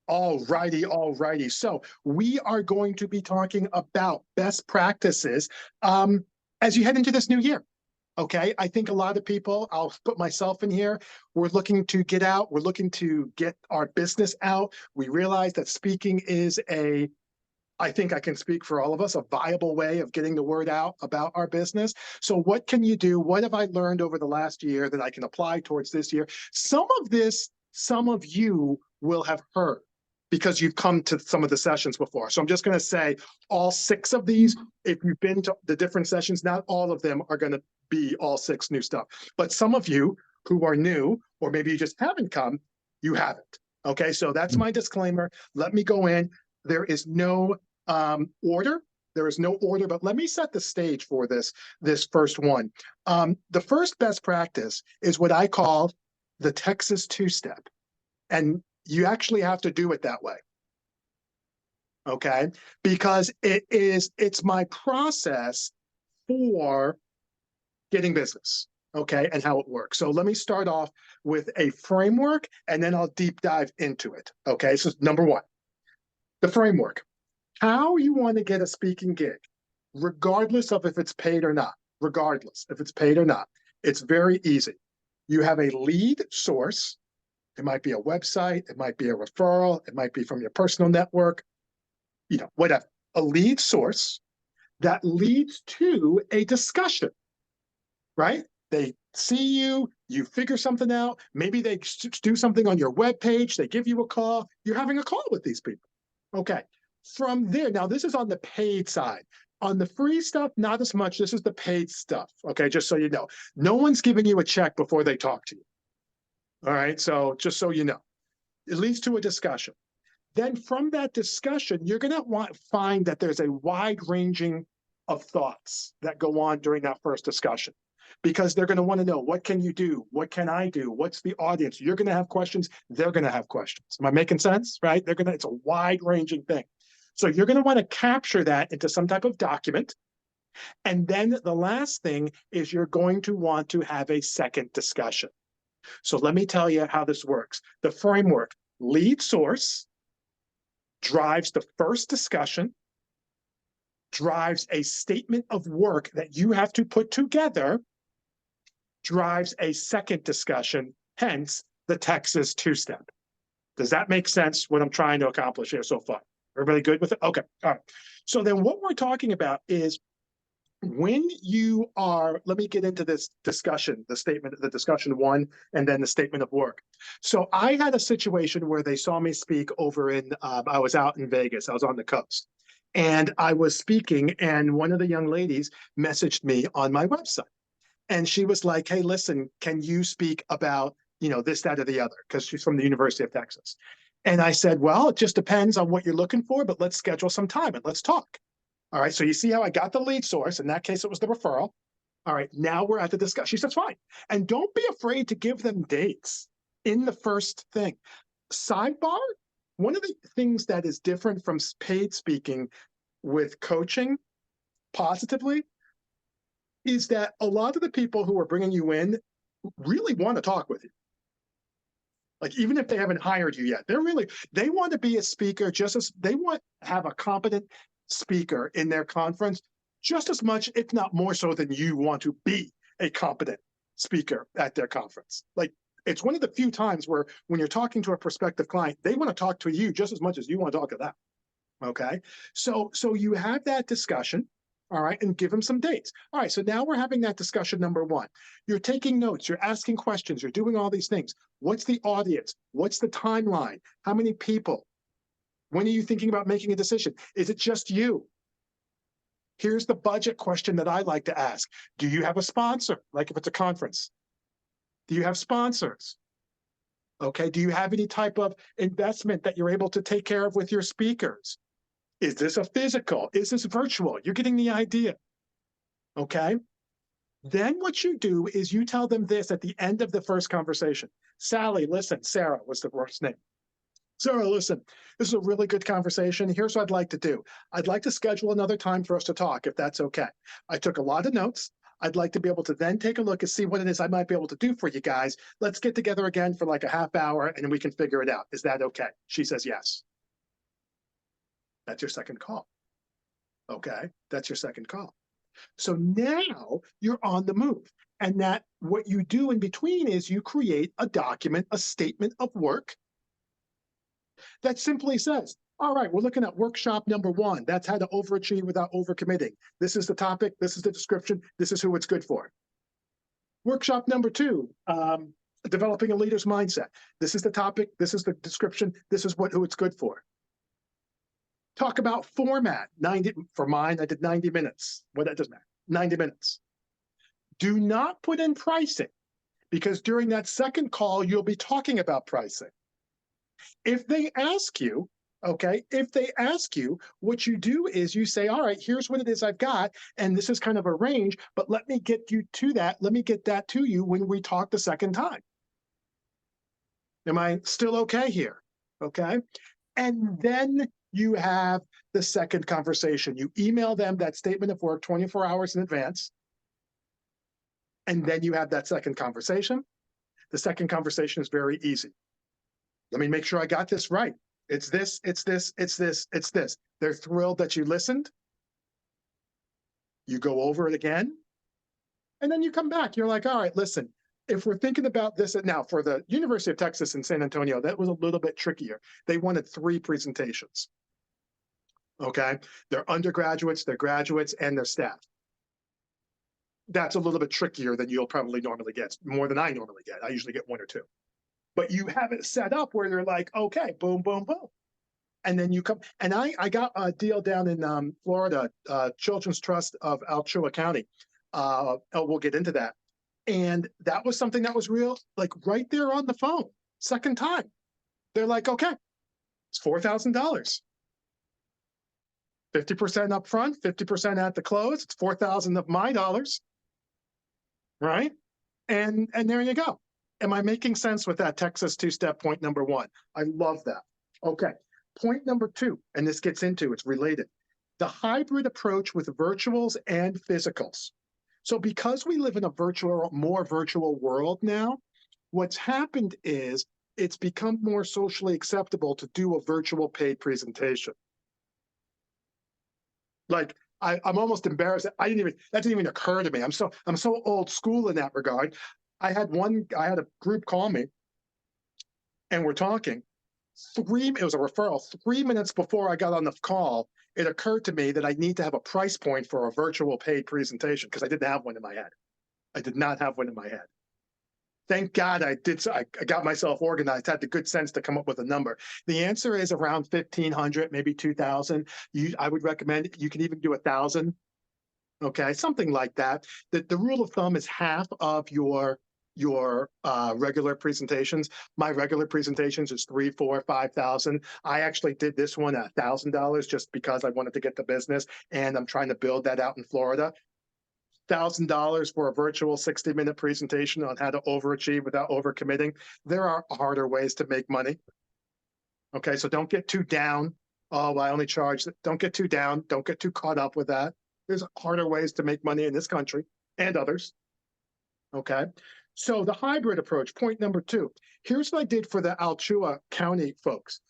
All righty. So we are going to be talking about best practices as you head into this new year. Okay, I think a lot of people, I'll put myself in here, we're looking to get out, we're looking to get our business out. We realize that speaking is I think I can speak for all of us, a viable way of getting the word out about our business. So what can you do? What have I learned over the last year that I can apply towards this year? Some of this, some of you will have heard because you've come to some of the sessions before. So I'm just going to say all 6 of these, if you've been to the different sessions, not all of them are going to be all 6 new stuff. But some of you who are new, or maybe you just haven't come, you haven't. Okay, so that's my disclaimer. Let me go in. There is no order. There is no order, but let me set the stage for this first one. The first best practice is what I call the Texas two-step. And you actually have to do it that way. Okay? Because it's my process for getting business. Okay, and how it works. So let me start off with a framework and then I'll deep dive into it. Okay, so number 1, the framework. How you want to get a speaking gig, regardless of if it's paid or not, regardless if it's paid or not, it's very easy. You have a lead source. It might be a website, it might be a referral, it might be from your personal network, whatever. A lead source that leads to a discussion, right? They see you, you figure something out, maybe they do something on your webpage, they give you a call, you're having a call with these people. Okay. From there, now this is on the paid side. On the free stuff, not as much. This is the paid stuff. Okay, just so you know. No one's giving you a check before they talk to you. All right, so just so you know. It leads to a discussion. Then from that discussion, you're going to find that there's a wide ranging of thoughts that go on during that first discussion. Because they're going to want to know, what can you do? What can I do? What's the audience? You're going to have questions. They're going to have questions. Am I making sense? Right? It's a wide ranging thing. So you're going to want to capture that into some type of document. And then the last thing is you're going to want to have a second discussion. So let me tell you how this works. The framework: lead source drives the first discussion, drives a statement of work that you have to put together, drives a second discussion, hence the Texas two-step. Does that make sense, what I'm trying to accomplish here so far? Everybody good with it? Okay, all right. So then what we're talking about is when you are, let me get into this discussion, the discussion 1, and then the statement of work. So I had a situation where they saw me speak over in, I was out in Vegas, I was on the coast. And I was speaking, and one of the young ladies messaged me on my website. And she was like, hey, listen, can you speak about, this, that, or the other? Because she's from the University of Texas. And I said, well, it just depends on what you're looking for, but let's schedule some time and let's talk. All right, so you see how I got the lead source. In that case, it was the referral. All right, now we're at the discussion. She says, fine. And don't be afraid to give them dates in the first thing. Sidebar, one of the things that is different from paid speaking with coaching positively is that a lot of the people who are bringing you in really want to talk with you. Like, even if they haven't hired you yet, they want to be a speaker just as they want to have a competent speaker in their conference just as much, if not more so, than you want to be a competent speaker at their conference. Like, it's one of the few times where when you're talking to a prospective client, they want to talk to you just as much as you want to talk to them. Okay, so you have that discussion. All right, and give them some dates. All right, so now we're having that discussion number 1. You're taking notes, you're asking questions, you're doing all these things. What's the audience? What's the timeline? How many people? When are you thinking about making a decision? Is it just you? Here's the budget question that I like to ask. Do you have a sponsor? Like if it's a conference. Do you have sponsors? Okay, do you have any type of investment that you're able to take care of with your speakers? Is this a physical? Is this virtual? You're getting the idea. Okay. Then what you do is you tell them this at the end of the first conversation. Sally, listen, Sarah was the first name. Sarah, listen, this is a really good conversation. Here's what I'd like to do. I'd like to schedule another time for us to talk, if that's okay. I took a lot of notes. I'd like to be able to then take a look and see what it is I might be able to do for you guys. Let's get together again for like a half hour and we can figure it out. Is that okay? She says yes. That's your second call. Okay, that's your second call. So now you're on the move. And that what you do in between is you create a document, a statement of work that simply says, all right, we're looking at workshop number 1. That's how to overachieve without overcommitting. This is the topic. This is the description. This is who it's good for. Workshop number 2, developing a leader's mindset. This is the topic. This is the description. This is who it's good for. Talk about format. 90 for mine. I did 90 minutes. Well, that doesn't matter. 90 minutes. Do not put in pricing, because during that second call, you'll be talking about pricing. If they ask you, okay, if they ask you, what you do is you say, all right, here's what it is I've got, and this is kind of a range, but let me get you to that. Let me get that to you when we talk the second time. Am I still okay here? Okay. And then you have the second conversation. You email them that statement of work 24 hours in advance. And then you have that second conversation. The second conversation is very easy. Let me make sure I got this right. It's this, it's this, it's this, it's this. They're thrilled that you listened. You go over it again. And then you come back. You're like, all right, listen, if we're thinking about this now for the University of Texas in San Antonio, that was a little bit trickier. They wanted 3 presentations. Okay. They're undergraduates, they're graduates, and their staff. That's a little bit trickier than you'll probably normally get, more than I normally get. I usually get 1 or 2. But you have it set up where they're like, okay, boom, boom, boom. And then you come, and I got a deal down in Florida, Children's Trust of Alachua County. We'll get into that. And that was something that was real, like right there on the phone, second time. They're like, okay, it's $4,000. 50% up front, 50% at the close. It's 4,000 of my dollars, right? And there you go. Am I making sense with that Texas 2-step point number 1? I love that. Okay. Point number 2, and this gets into, it's related. The hybrid approach with virtuals and physicals. So because we live in a more virtual world now, what's happened is it's become more socially acceptable to do a virtual paid presentation. Like, I'm almost embarrassed. That didn't even occur to me. I'm so old school in that regard. I had a group call me and we're talking. It was a referral. 3 minutes before I got on the call, it occurred to me that I need to have a price point for a virtual paid presentation because I didn't have one in my head. I did not have one in my head. Thank God I did. I got myself organized, had the good sense to come up with a number. The answer is around 1,500, maybe 2,000. I would recommend you can even do 1,000. Okay, something like that. The rule of thumb is half of your regular presentations. My regular presentations is 3,000, 4,000, 5,000. I actually did this one at $1,000 just because I wanted to get the business, and I'm trying to build that out in Florida. $1,000 for a virtual 60-minute presentation on how to overachieve without overcommitting. There are harder ways to make money. Okay, so don't get too down. Oh, I only charge. Don't get too down. Don't get too caught up with that. There's harder ways to make money in this country and others. Okay, so the hybrid approach, point number 2. Here's what I did for the Alachua County folks.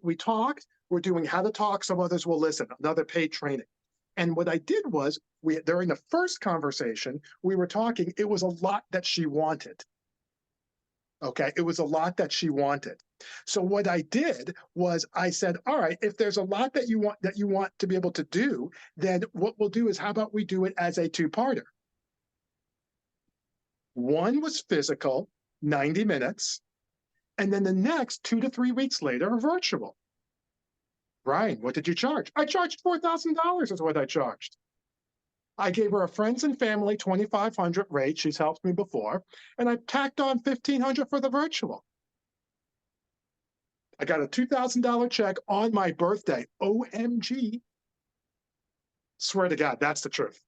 We talked. We're doing how to talk so others will listen, another paid training. And what I did was, during the first conversation, we were talking, it was a lot that she wanted. Okay, it was a lot that she wanted. So what I did was I said, all right, if there's a lot that you want to be able to do, then what we'll do is how about we do it as a 2-parter? One was physical, 90 minutes, and then the next 2 to 3 weeks later, virtual. Brian, what did you charge? I charged $4,000 is what I charged. I gave her a friends and family 2,500 rate. She's helped me before. And I tacked on 1,500 for the virtual. I got a $2,000 check on my birthday. OMG. Swear to God, that's the truth.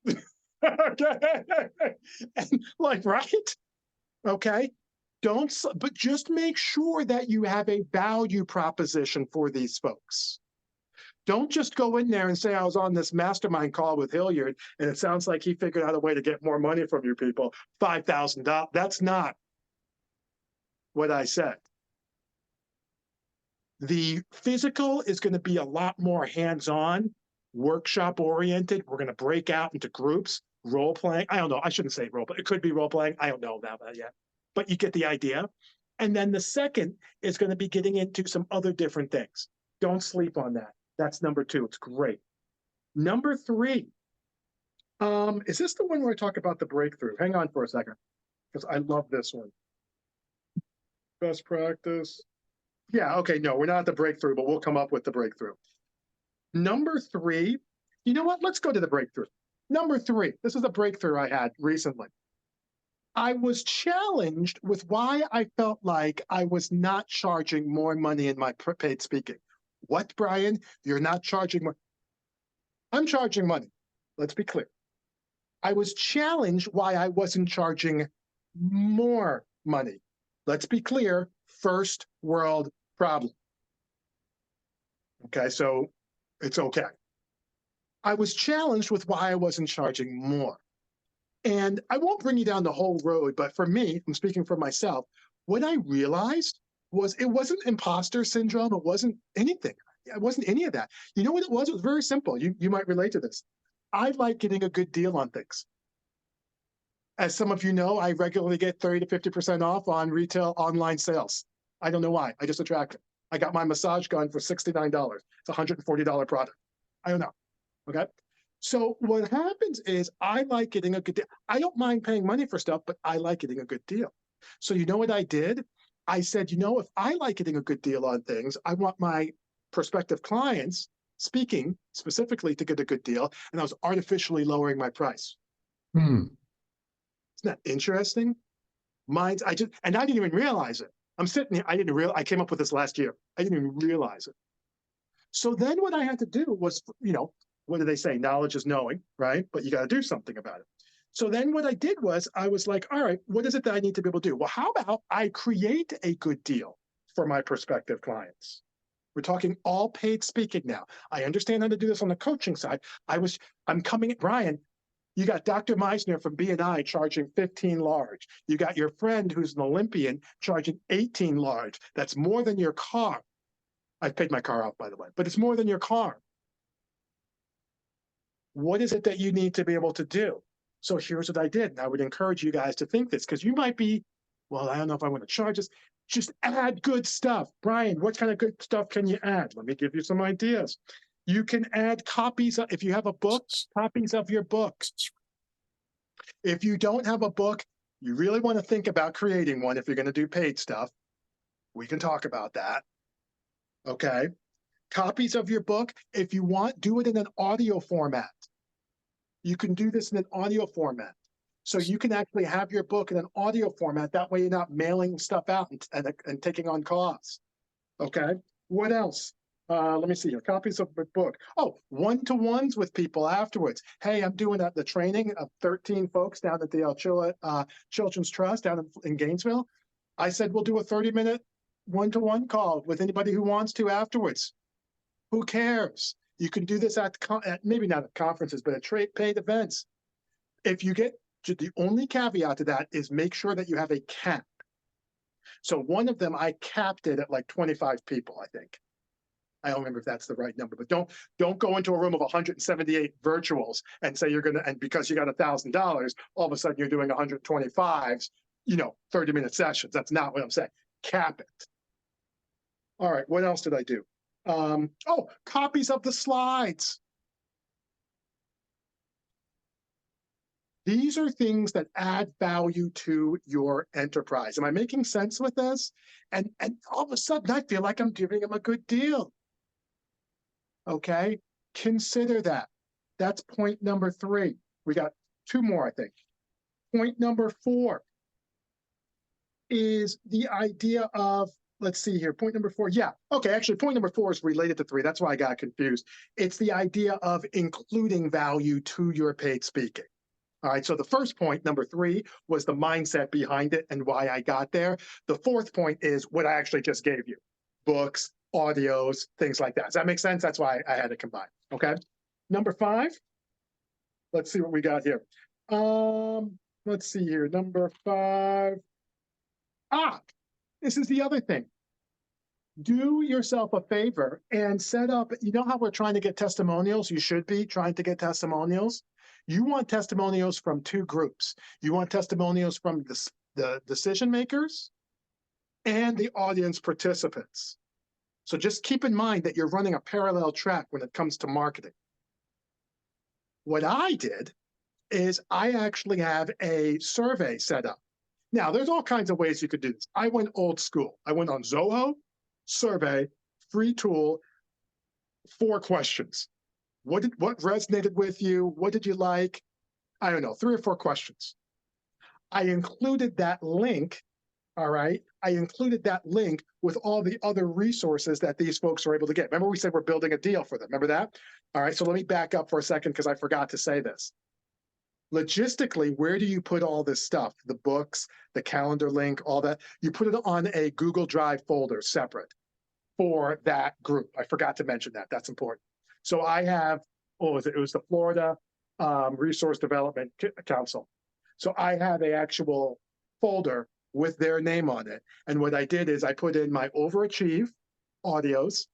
Okay. And like, right? Okay. But just make sure that you have a value proposition for these folks. Don't just go in there and say, I was on this mastermind call with Hilliard, and it sounds like he figured out a way to get more money from you people, $5,000. That's not what I said. The physical is going to be a lot more hands-on, workshop oriented. We're going to break out into groups, role playing. I don't know. I shouldn't say role, but it could be role playing. I don't know about that yet, but you get the idea. And then the second is going to be getting into some other different things. Don't sleep on that. That's number 2. It's great. Number 3, is this the one where I talk about the breakthrough? Hang on for a second, because I love this one. Best practice. Yeah, okay, no, we're not at the breakthrough, but we'll come up with the breakthrough. Number 3, you know what? Let's go to the breakthrough. Number 3, this is a breakthrough I had recently. I was challenged with why I felt like I was not charging more money in my paid speaking. What, Brian? You're not charging more? I'm charging money. Let's be clear. I was challenged why I wasn't charging more money. Let's be clear. First world problem. Okay, so it's okay. I was challenged with why I wasn't charging more. And I won't bring you down the whole road, but for me, I'm speaking for myself, what I realized was it wasn't imposter syndrome. It wasn't anything. It wasn't any of that. You know what it was? It was very simple. You might relate to this. I like getting a good deal on things. As some of you know, I regularly get 30 to 50% off on retail online sales. I don't know why. I just attract it. I got my massage gun for $69. It's a $140 product. I don't know. Okay. So what happens is I like getting a good deal. I don't mind paying money for stuff, but I like getting a good deal. So you know what I did? I said, you know, if I like getting a good deal on things, I want my prospective clients, speaking specifically, to get a good deal. And I was artificially lowering my price. Isn't that interesting? I didn't even realize it. I'm sitting here, I came up with this last year. I didn't even realize it. So then what I had to do was, what do they say? Knowledge is knowing, right? But you got to do something about it. So then what I did was I was like, all right, what is it that I need to be able to do? Well, how about I create a good deal for my prospective clients? We're talking all paid speaking now. I understand how to do this on the coaching side. Brian, you got Dr. Meisner from BNI charging 15 large. You got your friend who's an Olympian charging 18 large. That's more than your car. I paid my car off, by the way, but it's more than your car. What is it that you need to be able to do? So here's what I did. And I would encourage you guys to think this, because you might be, well, I don't know if I want to charge this. Just add good stuff. Brian, what kind of good stuff can you add? Let me give you some ideas. You can add copies, if you have a book, copies of your books. If you don't have a book, you really want to think about creating one if you're going to do paid stuff. We can talk about that. Okay. Copies of your book. If you want, do it in an audio format. You can do this in an audio format. So you can actually have your book in an audio format. That way you're not mailing stuff out and taking on costs. Okay. What else? Let me see here. Copies of the book. Oh, one-to-ones with people afterwards. Hey, I'm doing the training of 13 folks down at the Children's Trust down in Gainesville. I said, we'll do a 30-minute one-to-one call with anybody who wants to afterwards. Who cares? You can do this at maybe not at conferences, but at paid events. If you get the only caveat to that is make sure that you have a cap. So one of them, I capped it at like 25 people, I think. I don't remember if that's the right number, but don't go into a room of 178 virtuals and say you're going to, and because you got $1,000, all of a sudden you're doing 125s, 30-minute sessions. That's not what I'm saying. Cap it. All right. What else did I do? Copies of the slides. These are things that add value to your enterprise. Am I making sense with this? And all of a sudden, I feel like I'm giving them a good deal. Okay, consider that. That's point number 3. We got 2 more, I think. Point number 4 is the idea of, let's see here, point number 4. Yeah, okay, actually, point number 4 is related to 3. That's why I got confused. It's the idea of including value to your paid speaking. All right, so the first point, number 3, was the mindset behind it and why I got there. The 4th point is what I actually just gave you. Books, audios, things like that. Does that make sense? That's why I had to combine. Okay. Number 5. Let's see what we got here. Let's see here. Number 5. This is the other thing. Do yourself a favor and set up, you know how we're trying to get testimonials? You should be trying to get testimonials. You want testimonials from 2 groups. You want testimonials from the decision makers and the audience participants. So just keep in mind that you're running a parallel track when it comes to marketing. What I did is I actually have a survey set up. Now, there's all kinds of ways you could do this. I went old school. I went on Zoho, survey, free tool, 4 questions. What resonated with you? What did you like? I don't know, 3 or 4 questions. I included that link, all right? I included that link with all the other resources that these folks are able to get. Remember we said we're building a deal for them. Remember that? All right, so let me back up for a second because I forgot to say this. Logistically, where do you put all this stuff? The books, the calendar link, all that. You put it on a Google Drive folder separate for that group. I forgot to mention that. That's important. So I have, it was the Florida Resource Development Council. So I have an actual folder with their name on it. And what I did is I put in my Overachieve audios.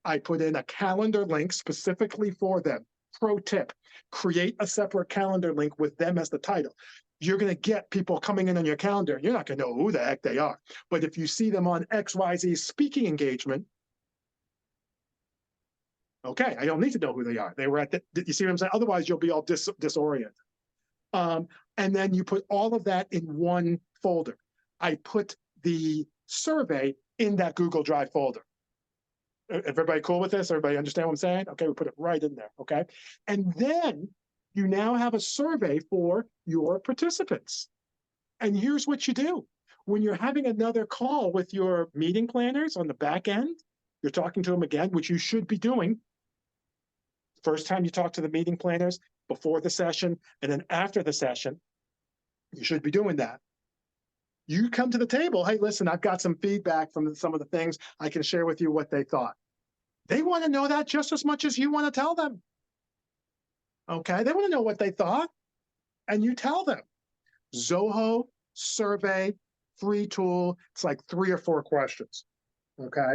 I put in a calendar link specifically for them. Pro tip, create a separate calendar link with them as the title. You're going to get people coming in on your calendar. You're not going to know who the heck they are. But if you see them on XYZ speaking engagement, okay, I don't need to know who they are. They were at you see what I'm saying? Otherwise, you'll be all disoriented. And then you put all of that in one folder. I put the survey in that Google Drive folder. Everybody cool with this? Everybody understand what I'm saying? Okay, we put it right in there, okay? And then you now have a survey for your participants. And here's what you do. When you're having another call with your meeting planners on the back end, you're talking to them again, which you should be doing. First time you talk to the meeting planners, before the session, and then after the session, you should be doing that. You come to the table, hey, listen, I've got some feedback from some of the things. I can share with you what they thought. They want to know that just as much as you want to tell them. Okay, they want to know what they thought, and you tell them. Zoho, survey, free tool, it's like 3 or 4 questions, okay?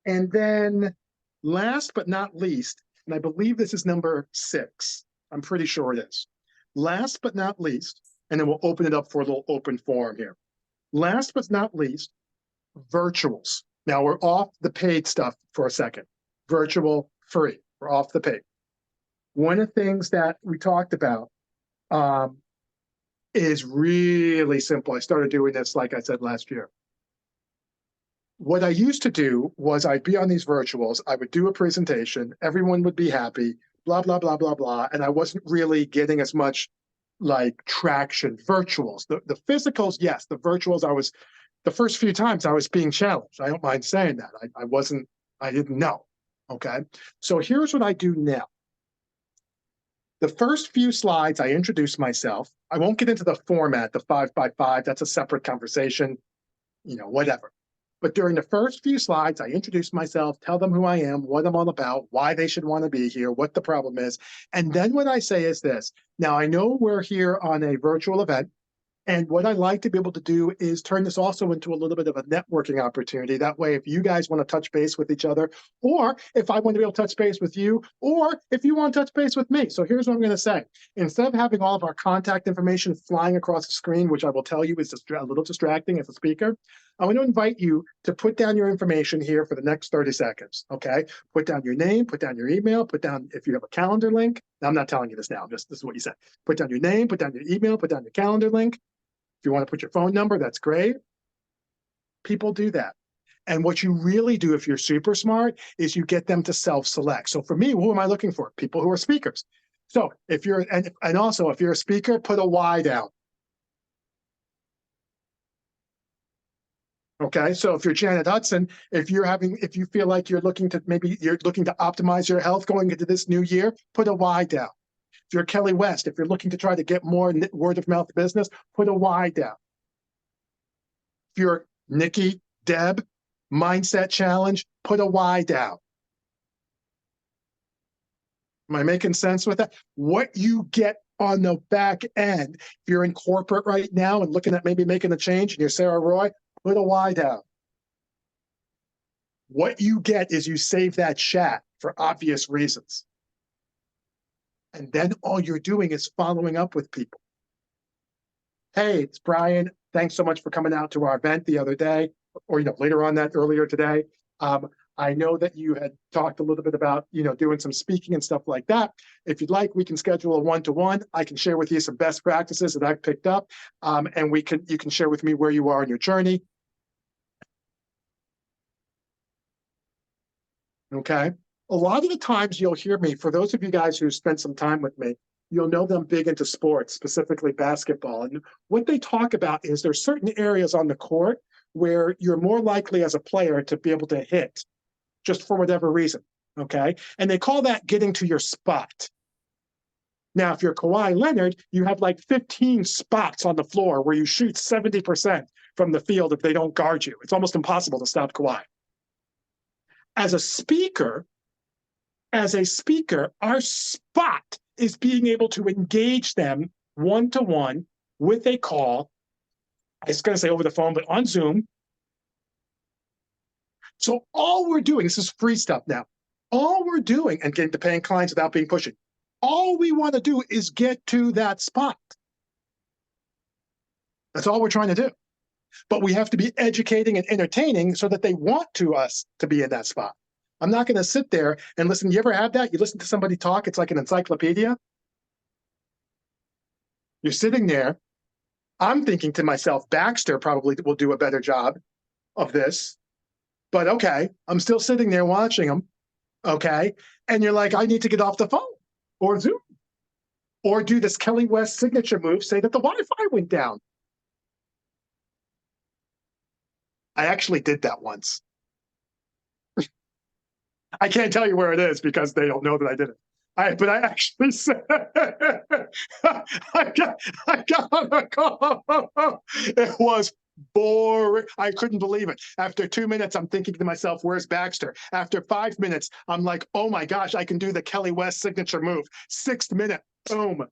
And then last but not least, and I believe this is number 6, I'm pretty sure it is. Last but not least, and then we'll open it up for a little open forum here. Last but not least, virtuals. Now we're off the paid stuff for a second. Virtual, free. We're off the paid. One of the things that we talked about is really simple. I started doing this, like I said, last year. What I used to do was I'd be on these virtuals, I would do a presentation, everyone would be happy, blah, blah, blah, blah, blah, and I wasn't really getting as much like traction. Virtuals, the physicals, yes, the virtuals, the first few times I was being challenged. I don't mind saying that. I didn't know, okay? So here's what I do now. The first few slides, I introduce myself. I won't get into the format, the 5x5, that's a separate conversation, whatever. But during the first few slides, I introduce myself, tell them who I am, what I'm all about, why they should want to be here, what the problem is. And then what I say is this. Now, I know we're here on a virtual event, and what I like to be able to do is turn this also into a little bit of a networking opportunity. That way, if you guys want to touch base with each other, or if I want to be able to touch base with you, or if you want to touch base with me. So here's what I'm going to say. Instead of having all of our contact information flying across the screen, which I will tell you is a little distracting as a speaker, I want to invite you to put down your information here for the next 30 seconds, okay? Put down your name, put down your email, put down if you have a calendar link. Now, I'm not telling you this now, this is what you said. Put down your name, put down your email, put down your calendar link. If you want to put your phone number, that's great. People do that. And what you really do if you're super smart is you get them to self-select. So for me, who am I looking for? People who are speakers. So if you're, and also if you're a speaker, put a Y down. Okay, so if you're Janet Hudson, if you feel like you're looking to optimize your health going into this new year, put a Y down. If you're Kelly West, if you're looking to try to get more word of mouth business, put a Y down. If you're Nikki, Deb, mindset challenge, put a Y down. Am I making sense with that? What you get on the back end, if you're in corporate right now and looking at maybe making a change and you're Sarah Roy, put a Y down. What you get is you save that chat for obvious reasons. And then all you're doing is following up with people. Hey, it's Brian. Thanks so much for coming out to our event the other day, or later on that earlier today. I know that you had talked a little bit about doing some speaking and stuff like that. If you'd like, we can schedule a one-to-one. I can share with you some best practices that I've picked up, and you can share with me where you are in your journey. Okay. A lot of the times you'll hear me, for those of you guys who spent some time with me, you'll know that I'm big into sports, specifically basketball. And what they talk about is there's certain areas on the court where you're more likely as a player to be able to hit just for whatever reason. Okay. And they call that getting to your spot. Now, if you're Kawhi Leonard, you have like 15 spots on the floor where you shoot 70% from the field if they don't guard you. It's almost impossible to stop Kawhi. As a speaker, our spot is being able to engage them one-to-one with a call. I was going to say over the phone, but on Zoom. So all we're doing, this is free stuff now. All we're doing, and getting to paying clients without being pushy, all we want to do is get to that spot. That's all we're trying to do. But we have to be educating and entertaining so that they want us to be in that spot. I'm not going to sit there and listen. You ever have that? You listen to somebody talk, it's like an encyclopedia. You're sitting there. I'm thinking to myself, Baxter probably will do a better job of this. But okay, I'm still sitting there watching them. Okay. And you're like, I need to get off the phone or Zoom or do this Kelly West signature move, say that the Wi-Fi went down. I actually did that once. I can't tell you where it is because they don't know that I did it. But I actually said, I got on a call. It was boring. I couldn't believe it. After 2 minutes, I'm thinking to myself, where's Baxter? After 5 minutes, I'm like, oh my gosh, I can do the Kelly West signature move. 6th minute, boom.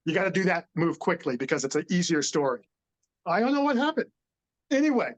You got to do that move quickly because it's an easier story. I don't know what happened. Anyway.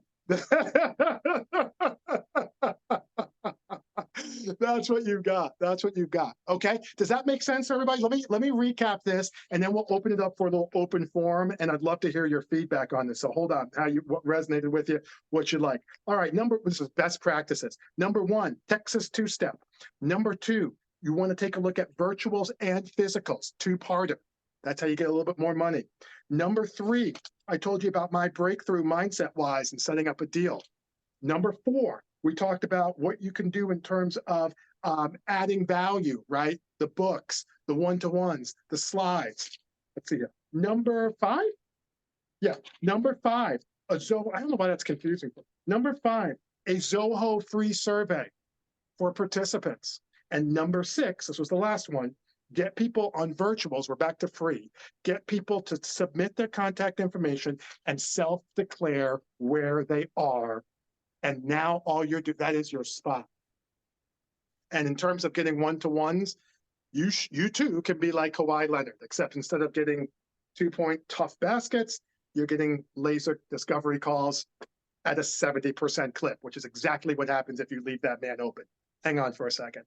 That's what you've got. That's what you've got. Okay. Does that make sense, everybody? Let me recap this, and then we'll open it up for a little open forum. And I'd love to hear your feedback on this. So hold on. What resonated with you? What you like? All right. This is best practices. Number 1, Texas 2-step. Number 2, you want to take a look at virtuals and physicals. 2-parter. That's how you get a little bit more money. Number 3, I told you about my breakthrough mindset-wise and setting up a deal. Number 4, we talked about what you can do in terms of adding value, right? The books, the one-to-ones, the slides. Let's see here. Number 5? Yeah, number 5, a Zoho. I don't know why that's confusing. Number 5, a Zoho free survey for participants. And number 6, this was the last one, get people on virtuals. We're back to free. Get people to submit their contact information and self-declare where they are. And now all you're doing, that is your spot. And in terms of getting one-to-ones, you too can be like Kawhi Leonard, except instead of getting 2-point tough baskets, you're getting laser discovery calls at a 70% clip, which is exactly what happens if you leave that man open. Hang on for a second.